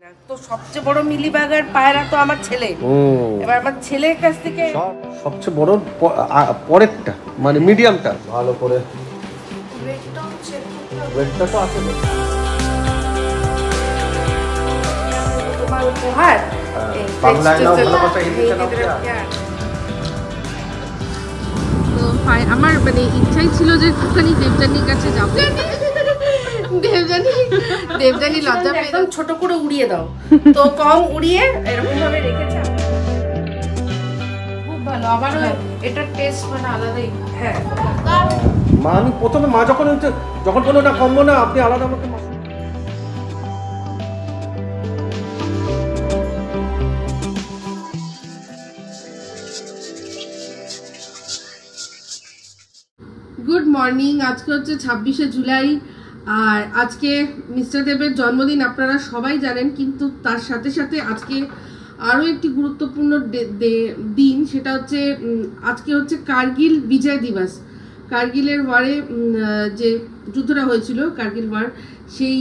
তো সবচেয়ে বড় মিলিবাগার পায়রা তো আমার ছেলে। এবার আমার ছেলের কাছ থেকে সবচেয়ে বড় পরেরটা মানে মিডিয়ামটা ভালো করে ওয়েটটা তো আছে তোমার উপহার বাংলায় নাও ভালোবাসা হিন্দিতে নাও তো আমার মানে ইচ্ছাই ছিল যে একটুখানি দেবযানীর কাছে যাবো। দেবযানী লজ্জা পেয়ে একদম ছোট করে উড়িয়ে দাও, তো কম উড়িয়ে এরকম ভাবে রেখেছে, খুব ভালো। আমারও এটার টেস্ট মানে আলাদাই। হ্যাঁ মা, আমি প্রথমে মা যখন বলো না কমবো না, আপনি আলাদা আমাকে গুড মর্নিং। আজকে হচ্ছে 26শে জুলাই, আর আজকে মিস্টার দেবের জন্মদিন আপনারা সবাই জানেন, কিন্তু তার সাথে সাথে আজকে আরও একটি গুরুত্বপূর্ণ দিন, সেটা হচ্ছে আজকে হচ্ছে কার্গিল বিজয় দিবস। কার্গিলের ওয়ারে যে যুদ্ধটা হয়েছিল, কার্গিল ওয়ার, সেই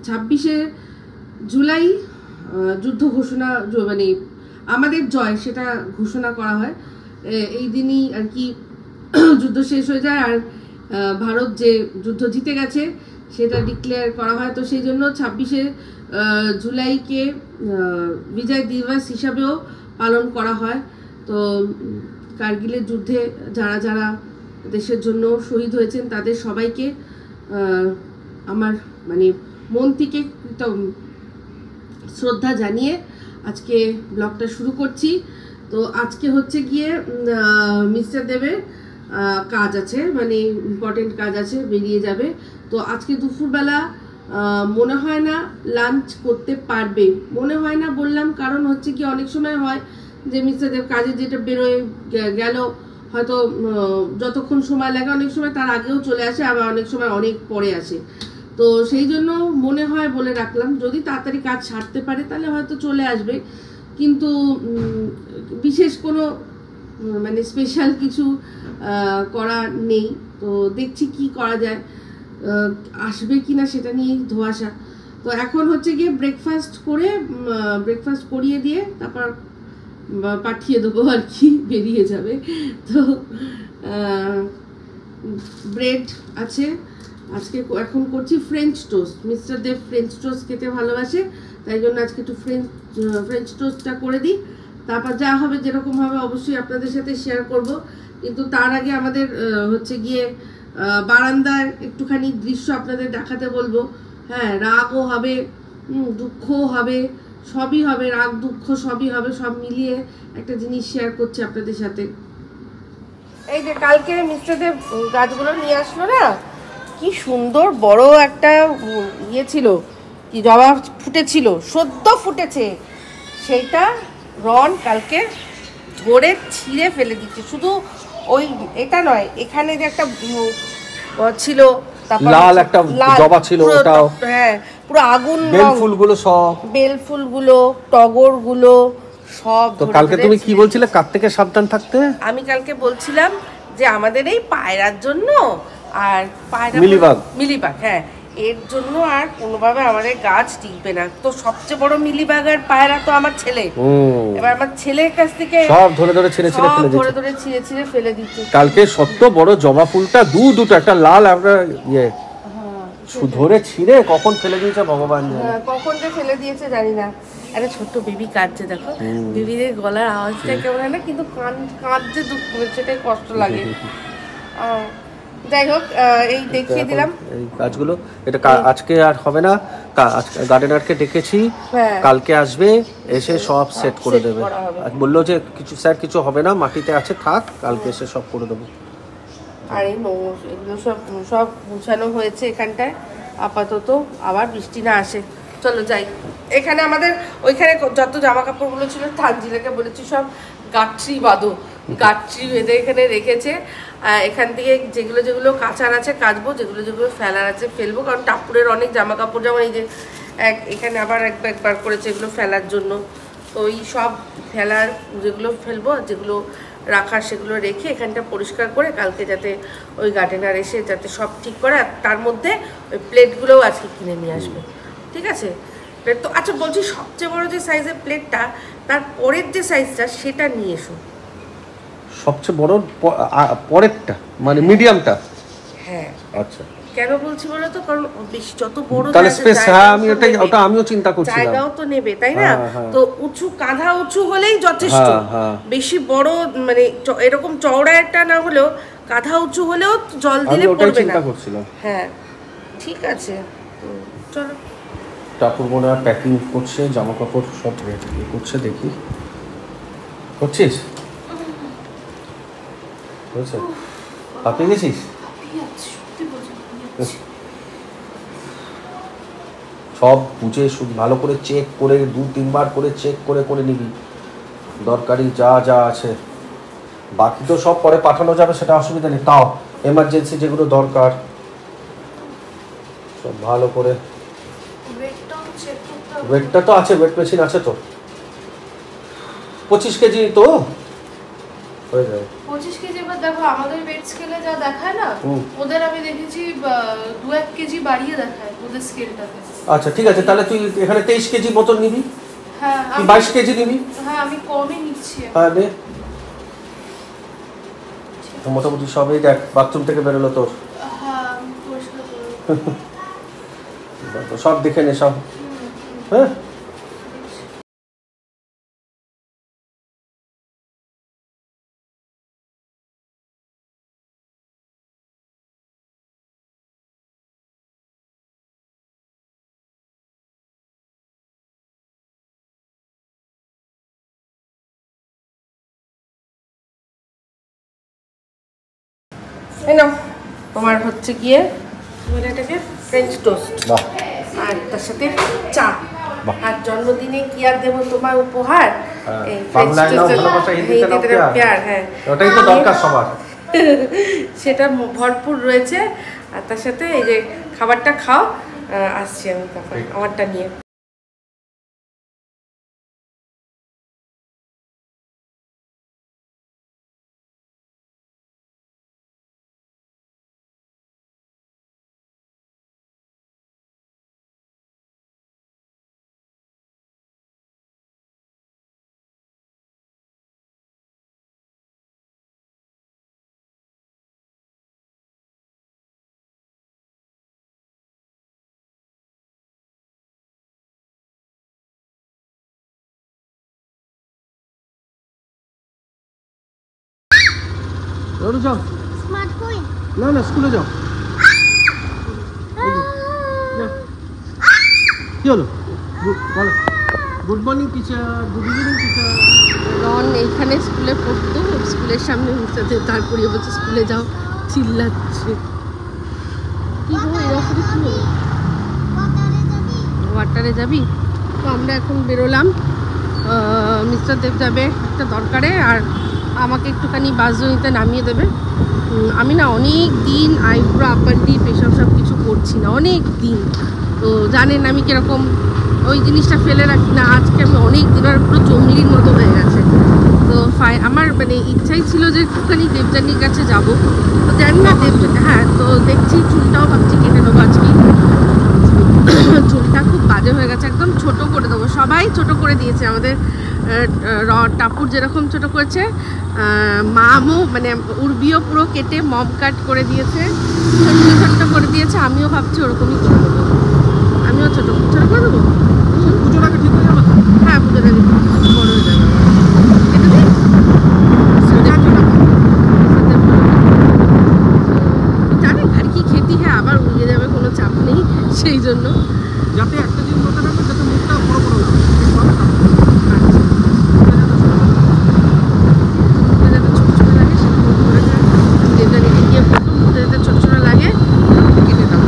26শে জুলাই যুদ্ধ ঘোষণা, মানে আমাদের জয়, সেটা ঘোষণা করা হয়। এই দিনই আর কি যুদ্ধ শেষ হয়ে যায়, আর ভারত যে যুদ্ধ জিতে গেছে সেটা ডিক্লেয়ার করা হয়। তো সেই জন্য 26শে জুলাইকে বিজয় দিবস হিসাবেও পালন করা হয়। তো কার্গিলের যুদ্ধে যারা যারা দেশের জন্য শহীদ হয়েছেন তাদের সবাইকে আমার মানে মন থেকে শ্রদ্ধা জানিয়ে আজকে ব্লগটা শুরু করছি। তো আজকে হচ্ছে গিয়ে মিস্টার দেবের কাজ আছে, মানে ইম্পর্টেন্ট কাজ আছে, বেরিয়ে যাবে। তো আজকে দুপুরবেলা মনে হয় না লাঞ্চ করতে পারবে, মনে হয় না বললাম, কারণ হচ্ছে কি অনেক সময় হয় যে মিস্টার দেব কাজে যেটা বেরোয় গেল, হয়তো যতক্ষণ সময় লাগে অনেক সময় তার আগেও চলে আসে, আবার অনেক সময় অনেক পরে আসে। তো সেই জন্য মনে হয় বলে রাখলাম, যদি তাড়াতাড়ি কাজ সারতে পারে তাহলে হয়তো চলে আসবে, কিন্তু বিশেষ কোনো মানে স্পেশাল কিছু করা নেই। তো দেখছি কি করা যায়, আসবে কি না সেটা নিয়েই ধোঁয়াশা। তো এখন হচ্ছে গিয়ে ব্রেকফাস্ট করিয়ে দিয়ে তারপর পাঠিয়ে দেবো আর কি, বেরিয়ে যাবে। তো ব্রেড আছে, আজকে এখন করছি ফ্রেঞ্চ টোস্ট। মিস্টার দেব ফ্রেঞ্চ টোস্ট খেতে ভালোবাসে, তাই জন্য আজকে একটু ফ্রেঞ্চ টোস্টটা করে দিই। তারপর যা হবে যেরকম হবে অবশ্যই আপনাদের সাথে শেয়ার করব, কিন্তু তার আগে আমাদের হচ্ছে গিয়ে বারান্দার একটুখানি দৃশ্য আপনাদের দেখাতে বলবো। হ্যাঁ, রাগও হবে, দুঃখও হবে, সবই হবে, রাগ দুঃখ সবই হবে, সব মিলিয়ে একটা জিনিস শেয়ার করছি আপনাদের সাথে। এই যে কালকে মিস্টার দেব গাছগুলো নিয়ে আসলো না, কি সুন্দর বড় একটা ইয়ে ছিল, কি জবা ফুটেছিল, সদ্য ফুটেছে, সেইটা রন কালকে ধরে ছিঁড়ে ফেলে দিচ্ছে। শুধু ওই এটা নয়, এখানে যে একটা ছিল লাল একটা জবা ছিল, ওটাও হ্যাঁ পুরো আগুন, বেল ফুলগুলো টগরগুলো সব। তো কালকে তুমি কি বলছিলে, কার থেকে সাবধান থাকতে? আমি কালকে বলছিলাম যে আমাদের এই পায়রার জন্য, আর পায়রা মিলিবাগ, হ্যাঁ এর জন্য আর কোনোভাবে আমাদের গাছ টিকবে না। তো সবচেয়ে বড় মিলিবাগার পায়রা তো আমার ছেলে। এবার আমার ছেলের কাছ থেকে সব ধরে ছিঁড়ে ফেলে দিচ্ছে। কালকে সত্য বড় জবা ফুলটা দুটো, একটা লাল একটা ইয়ে ধরে ছিঁড়ে কখন ফেলে দিয়েছে ভগবান জানে, কখন যে ফেলে দিয়েছে জানি না। একটা ছোট্ট বেবি কাঁদছে, দেখো বেবিদের গলার আওয়াজটা কেমন হয় না, কিন্তু কাঁদছে, দুঃখ, সেটাই কষ্ট লাগে। যাই হোক, এই দেখিয়ে দিলাম এই কাজগুলো। এটা আজকে আর হবে না, গার্ডেনারকে ডেকেছি, কালকে আসবে, এসে সব সেট করে দেবে। বললো যে কিছু হবে না, মাটিতে আছে, থাক, কালকে এসে সব করে দেবো। আর এই এগুলো সব গুছানো হয়েছে এখানটায় আপাতত, আবার বৃষ্টি না আসে। চলো যাই। এখানে আমাদের ওইখানে যত জামা কাপড়গুলো ছিল তানজিলাকে বলেছি সব গাঁটরি বেঁধে এখানে রেখেছে। এখান থেকে যেগুলো কাচার আছে কাচবো, যেগুলো ফেলার আছে ফেলবো, কারণ টাপুরের অনেক জামা কাপড়, যেমন এই যে এখানে আবার একবার করেছে এগুলো ফেলার জন্য। তো ওই সব ফেলার যেগুলো ফেলবো, যেগুলো রাখার সেগুলো রেখে এখানটা পরিষ্কার করে কালকে যাতে ওই গার্ডেনার এসে যাতে সব ঠিক করে, আর তার মধ্যে ওই প্লেটগুলোও আজকে কিনে নিয়ে আসবে। ঠিক আছে, প্লেট তো আচ্ছা বলছি সবচেয়ে বড় যে সাইজের প্লেটটা তার পরের যে সাইজটা সেটা নিয়ে এসো। সবচেয়ে বড় পরেরটা মানে মিডিয়ামটা? হ্যাঁ। আচ্ছা কেন বলছি বলো তো, কারণ বেশি যত বড় তাহলে স্পেস, হ্যাঁ আমি ওটা আমিও চিন্তা করছিলাম, জায়গাও তো নেবে তাই না? তো উঁচু কাঁধা উঁচু হলেই যথেষ্ট, বেশি বড় মানে এরকম চওড়া একটা না হলেও কাঁধা উঁচু হলেও জল দিলে পড়বে না। হ্যাঁ ঠিক আছে চলো। টাপুর মনে হয় প্যাকিং করছে, জামা কাপড় সব রেডি করছে, দেখি করছিস? বুঝছো আপনি গেছিস? সব বুঝে ভালো করে চেক করে 2-3 বার করে চেক করে নিবি দরকারি যা যা আছে। বাকি তো সব পরে পাঠানো যাবে, সেটা অসুবিধা নেই, তাও এমার্জেন্সি যেগুলো দরকার সব ভালো করে। ওয়েটটা তো আছে, ওয়েট মেশিন আছে তো। 25 কেজি তো হয়ে যাবে। 25 কেজি। এবার দেখো আমাদের ওয়েট স্কেলে যা দেখায় না, ওদের আমি দেখেছি 2-1 কেজি বাড়িয়ে দেখায় ওদের স্কেলটাতে। আচ্ছা ঠিক আছে, তাহলে তুই এখানে 23 কেজি মতন নিবি। হ্যাঁ কি 22 কেজি নিবি? হ্যাঁ আমি কমই নিচ্ছি। হ্যাঁ নে মোটামুটি সবই দেখ, বাথরুম থেকে বেরোলো তোর। হ্যাঁ পরিষ্কার করে সব দেখে নে সব। হ্যাঁ তোমার হচ্ছে গিয়ে এটাকে ফ্রেঞ্চ টোস্ট আর তার সাথে চা। আর জন্মদিনে কি আর দেবো তোমার উপহার, এই ফ্রেঞ্চ টোস্টের প্যার। হ্যাঁ ওটাই তো দরকার সবার। সেটা ভরপুর রয়েছে। আর তার সাথে এই যে খাবারটা খাও, আসছি আমি তারপর আমারটা নিয়ে। যাও না না স্কুলে যাও। কি হলো? Good morning teacher, good evening teacher. Ron এইখানে স্কুলে পড়তো, স্কুলের সামনে মিশাতে, তারপরে বলছে স্কুলে যাও, চিল্লাচ্ছে। কি হলো এরকম কি হলো? ওয়াটারে যাবি? তো আমরা এখন বেরোলাম, মিস্টার দেব যাবে একটা দরকারে, আর আমাকে একটুখানি বাসজনিতে নামিয়ে দেবে। আমি না অনেক দিন আইব্রো আপার ডিপ এসব সব কিছু করছি না, অনেক দিন। তো জানেন আমি কীরকম ওই জিনিসটা ফেলে রাখি না। আজকে আমি অনেক দিন আর পুরো জঙ্গলির মতো হয়ে গেছে। তো আমার মানে ইচ্ছাই ছিল যে একটুখানি দেবযানীর কাছে যাবো। তো জানি না হ্যাঁ, তো দেখছি চুলটাও ভাবছি কেটে নেবো আজকে। চুলটা খুব বাজে হয়ে গেছে, একদম ছোট করে দেবো। সবাই ছোট করে দিয়েছে, আমাদের টাপুর যেরকম ছোট করেছে, মামও মানে উর্বিও পুরো কেটে মম কাট করে দিয়েছে, ছোট্ট করে দিয়েছে। আমিও ভাবছি ওরকমই করে দেবো, আমিও ছোট করে দেবো। পুজোর আগে ঠিক হয়ে যাবে? হ্যাঁ পুজোর আগে বড় হয়ে যাবে। জানে আর কি খেতে, হ্যাঁ আবার উড়িয়ে যাবে, কোনো চাপ নেই সেই জন্য। যাতে একটা জিনিস মনে রাখবে, যাতে মুখটা বড় বড় লাগে। যাতে ছোটো ছোটো লাগে সেরকম করে দেবযানীকে গিয়ে প্রথম মুখে যাতে ছোটো ছোটো লাগে কেটে দাও,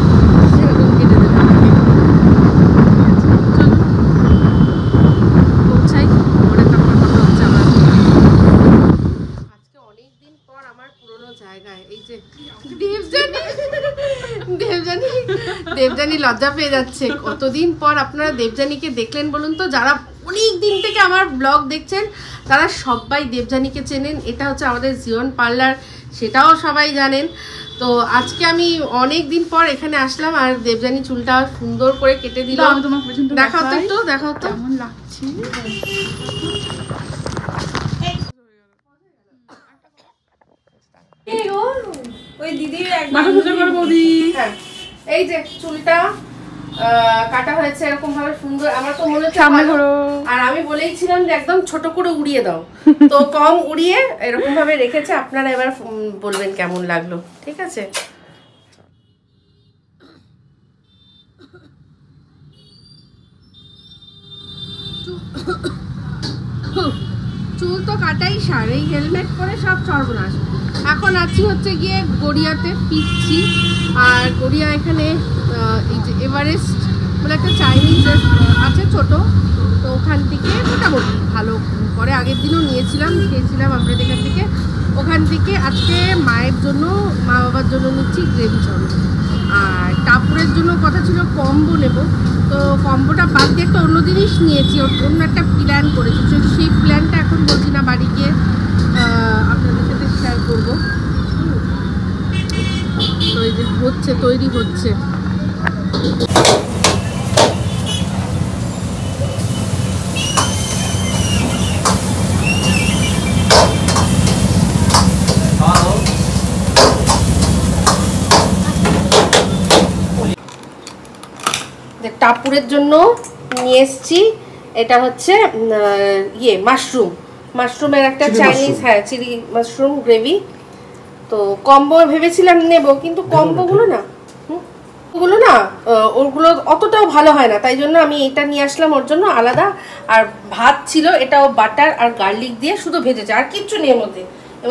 সেরকম কেটে দেবে আমাকে। চলো পৌঁছাই, পরে তারপর কথা হচ্ছে আবার। আজকে অনেক দিন পর আমার পুরোনো জায়গায়, এই যে দেবযানী লজ্জা পেয়ে যাচ্ছে। কতদিন পর আপনারা দেবযানীকে দেখলেন বলুন তো? যারা অনেক দিন থেকে আমার ব্লগ দেখছেন তারা সবাই দেবযানীকে চেনেন। এটা হচ্ছে আমাদের জীবন পার্লার, সেটাও সবাই জানেন। তো আজকে আমি অনেক দিন পর এখানে আসলাম আর দেবযানী চুলটা সুন্দর করে কেটে দিল। আমি তোমার পর্যন্ত দেখাও তো একটু, দেখাও তো কেমন লাগছে। ওই দিদির মাথা সোজা করো বৌদি। হ্যাঁ, এই যে চুলটা কাটা হয়েছে এরকম ভাবে সুন্দর, আমার তো মনে হচ্ছে সামনে ভালো। ঘোরো। আর আমি বলেইছিলাম যে একদম ছোট করে উড়িয়ে দাও, তো কম উড়িয়ে এরকম ভাবে রেখেছে। আপনারা এবার বলবেন কেমন লাগলো, ঠিক আছে? চুল তো কাটাই সার, এই হেলমেট পরে সব সর্বনাশ। এখন আছি হচ্ছে গিয়ে গড়িয়াতে, ফিরছি। আর গড়িয়া এখানে এই যে এভারেস্ট বলে একটা চাইনিজ আছে ছোট, তো ওখান থেকে মোটামুটি ভালো করে আগের দিনও নিয়েছিলাম, খেয়েছিলাম আমরা এখান থেকে। ওখান থেকে আজকে মায়ের জন্য, মা বাবার জন্য নিচ্ছি গ্রেভি চাউল। আর টাপুরের জন্য কথা ছিল কম্বো নেব, তো কম্বোটা বাদ দিয়ে একটা অন্য জিনিস নিয়েছি, অন্য একটা প্ল্যান করেছি। তো সেই প্ল্যানটা এখন বলছি না, বাড়ি গিয়ে আপনাদের সাথে শেয়ার করবো। তো এই যে হচ্ছে, তৈরি হচ্ছে। টাপুরের জন্য নিয়ে এসছি, এটা হচ্ছে মাশরুমের একটা চাইনিজ, হ্যাঁ চিলি মাশরুম গ্রেভি। তো কম্বো ভেবেছিলাম নেব, কিন্তু কম্বোগুলো না ওগুলো অতটাও ভালো হয় না, তাই জন্য আমি এটা নিয়ে আসলাম ওর জন্য আলাদা। আর ভাত ছিল, এটাও বাটার আর গার্লিক দিয়ে শুধু ভেজেছে, আর কিচ্ছু নেই এর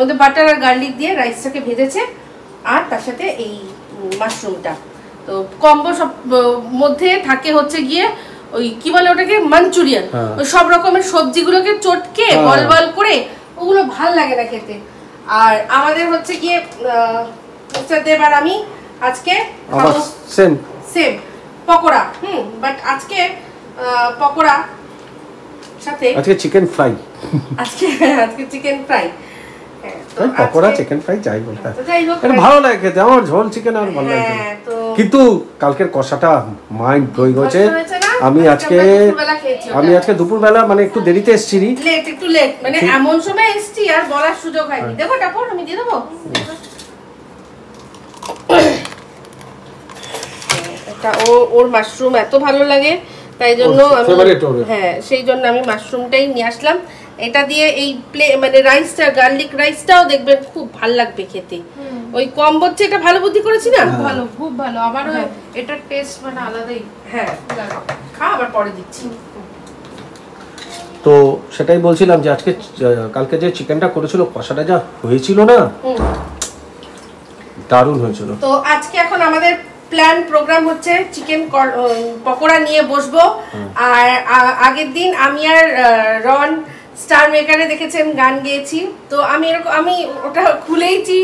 মধ্যে বাটার আর গার্লিক দিয়ে রাইসটাকে ভেজেছে, আর তার সাথে এই মাশরুমটা। তো কম্বো সব মধ্যে থাকে হচ্ছে গিয়ে ওই কি বলে ওটাকে, মাঞ্চুরিয়ান। ওই সব রকমের সবজিগুলোকে চটকে বল বল করে, ওগুলো ভাল লাগে না খেতে। আর আমাদের হচ্ছে গিয়ে দেব আর আমি আজকে সেম পকোড়া, বাট আজকে পকোড়া সাথে আজকে চিকেন ফ্রাই, আজকে chicken fry. Pakora chicken fry যাই বলতে এটা ভালো লাগে খেতে, আমার ঝোল চিকেন আর ভালো লাগে। কিন্তু কালকের কষাটা মাইন্ড ব্লোয়িং হয়েছে। আমি আজকে দুপুরবেলা মানে একটু দেরিতে এসেছি, একটু লেট মানে এমন সময় এসেছি আর বলার সুযোগ হয়নি। দেখো টাপর আমি দিয়ে দেবো, এটা ওর মাশরুম এত ভালো লাগে, তাই জন্য আমি হ্যাঁ সেই জন্য আমি মাশরুমটাই নিয়ে আসলাম। এটা দিয়ে এই মানে রাইসটা, গার্লিক রাইসটাও দেখবেন খুব ভালো লাগবে খেতে। ওই কম বলছে, এটা ভালো বুদ্ধি করেছি না? ভালো, খুব ভালো। আবার এটার টেস্ট মানে আলাদাই। হ্যাঁ খা, আবার পরে দিচ্ছি। তো সেটাই বলছিলাম যে আজকে কালকে যে চিকেনটা করেছিল, কষাটা যা হয়েছিল না, দারুণ হয়েছিল। তো আজকে এখন আমাদের প্ল্যান প্রোগ্রাম হচ্ছে চিকেন পকোড়া নিয়ে বসবো। আর আগের দিন আমি আর রন স্টার মেকারে দেখেছেন গান গেয়েছি, তো আমি ওটা খুলেইছি,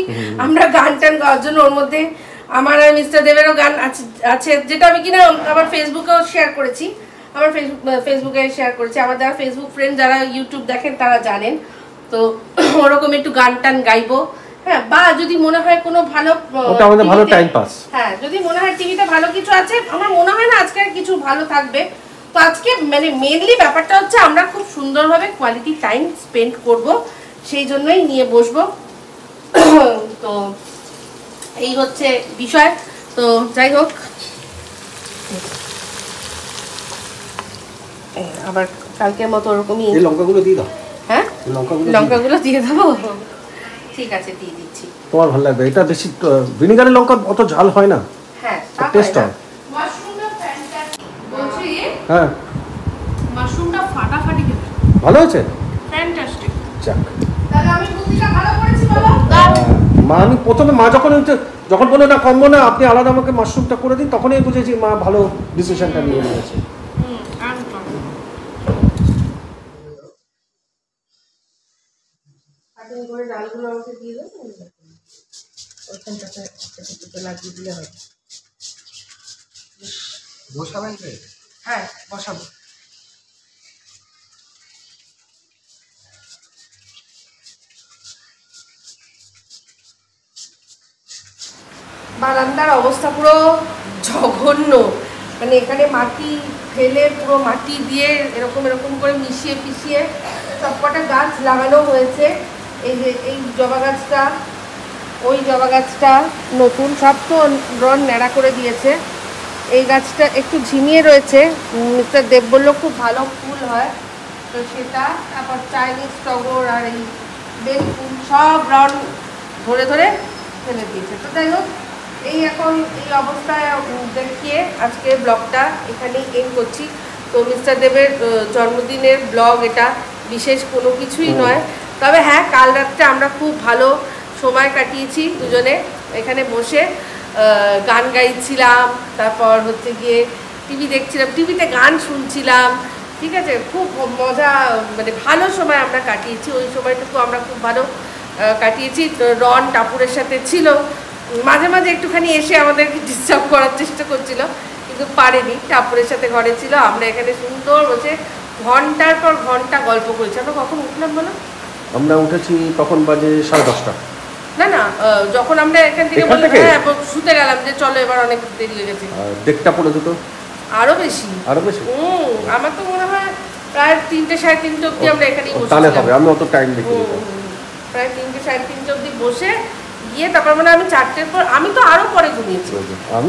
আমরা গান টান গাওয়ার জন্য। ওর মধ্যে আমার আর মিস্টার দেবেরও গান আছে, যেটা আমি কিনা আমার ফেসবুকেও শেয়ার করেছি, আমার যারা ফেসবুক ফ্রেন্ড, যারা ইউটিউব দেখেন তারা জানেন। তো ওরকম একটু গান টান গাইবো, হ্যাঁ। বা যদি মনে হয় কোনো ভালো, ওটা আমাদের ভালো টাইম পাস, হ্যাঁ যদি মনে হয় টিভিতে ভালো কিছু আছে, আমার মনে হয় না আজকে কিছু ভালো থাকবে। তো আজকে মানে মেইনলি ব্যাপারটা হচ্ছে আমরা খুব সুন্দরভাবে কোয়ালিটি টাইম স্পেন্ড করব, সেই জন্যই নিয়ে বসবো। তো এই হচ্ছে বিষয়। তো যাই হোক, আবার কালকের মতো ওরকমই লঙ্কাগুলো দিয়ে দাও। হ্যাঁ লঙ্কাগুলো দিয়ে দেবো, ঠিক আছে দিয়ে দিচ্ছি। তোমার ভালো লাগবে, এটা বেশি ভিনেগারের লঙ্কা অত ঝাল হয় না, হ্যাঁ টেস্ট হয়। হ্যাঁ মাশরুমটা ফাটাফাটি খেতে ভালো হয়েছে, ফ্যান্টাস্টিক। যাক, তাহলে আমি বুদ্ধিটা ভালো করেছি বলো। মা আমি প্রথমে যখন বললো না কম্বো না, আপনি আলাদা আমাকে মাশরুমটা করে দিন, তখনই বুঝেছি মা ভালো ডিসিশনটা নিয়ে নিয়েছে। ডালগুলো আমাকে দিয়ে দেবো, ওইখানটাতে লাগিয়ে দিলে হয়। বসাবেন? হ্যাঁ বসাবো। বারান্দার অবস্থা পুরো জঘন্য, মানে এখানে মাটি ফেলে পুরো মাটি দিয়ে এরকম এরকম করে মিশিয়ে পিষিয়ে সবকটা গাছ লাগানো হয়েছে। এই যে এই জবা গাছটা, ওই জবা গাছটা নতুন, সব তো রন ন্যাড়া করে দিয়েছে। এই গাছটা একটু ঝিমিয়ে রয়েছে, মিস্টার দেব বললো খুব ভালো ফুল হয়, তো সেটা। তারপর চাইনিজ টগর আর এই বেল ফুল সব রন ধরে ধরে ফেলে দিয়েছে। তো যাই হোক, এই এখন এই অবস্থায় দেখিয়ে আজকে ব্লগটা এখানেই এন্ড করছি। তো মিস্টার দেবের জন্মদিনের ব্লগ এটা, বিশেষ কোনো কিছুই নয়। তবে হ্যাঁ, কাল রাত্রে আমরা খুব ভালো সময় কাটিয়েছি দুজনে এখানে বসে, গান গাইছিলাম, তারপর হচ্ছে গিয়ে টিভি দেখছিলাম, টিভিতে গান শুনছিলাম, ঠিক আছে। খুব মজা, মানে ভালো সময় আমরা কাটিয়েছি। ওই সময়টুকু আমরা খুব ভালো কাটিয়েছি। রন টাপুরের সাথে ছিল, মাঝে মাঝে একটুখানি এসে আমাদেরকে ডিস্টার্ব করার চেষ্টা করছিল, কিন্তু পারেনি। টাপুরের সাথে ঘরে ছিল, আমরা এখানে সুন্দর বসে ঘন্টার পর ঘন্টা গল্প করেছি। আমরা কখন উঠলাম বলো? আমরা উঠেছি তখন বাজে 10:30। না না, যখন আমরা এখান থেকে বললাম হ্যাঁ শুতে গেলাম যে চলো এবার অনেক দেরি হয়ে গেছে, দেখটা পড়ে দুটো আরো বেশি। আমার তো মনে হয় প্রায় 3টে 3:30 অব্দি আমরা এখানেই বসে, তাহলে হবে, আমি অত টাইম দেখি প্রায় 3টে 3:30 অব্দি বসে গিয়ে তারপর মানে আমি 4টের পর, আমি তো আরো পরে ঘুমিয়েছি।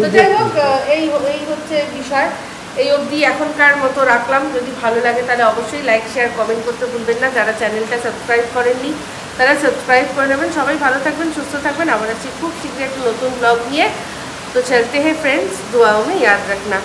তো যাই হোক, এই হচ্ছে বিষয়। এই অবধি এখনকার মতো রাখলাম। যদি ভালো লাগে তাহলে অবশ্যই লাইক শেয়ার কমেন্ট করতে ভুলবেন না। যারা চ্যানেলটা সাবস্ক্রাইব করেননি তারা সাবস্ক্রাইব করে নেবেন। সবাই ভালো থাকবেন, সুস্থ থাকবেন। আবার আছি খুব শীঘ্রই একটা নতুন ব্লগ নিয়ে। তো চলতে हैं फ्रेंड्स, दुआओं में याद रखना।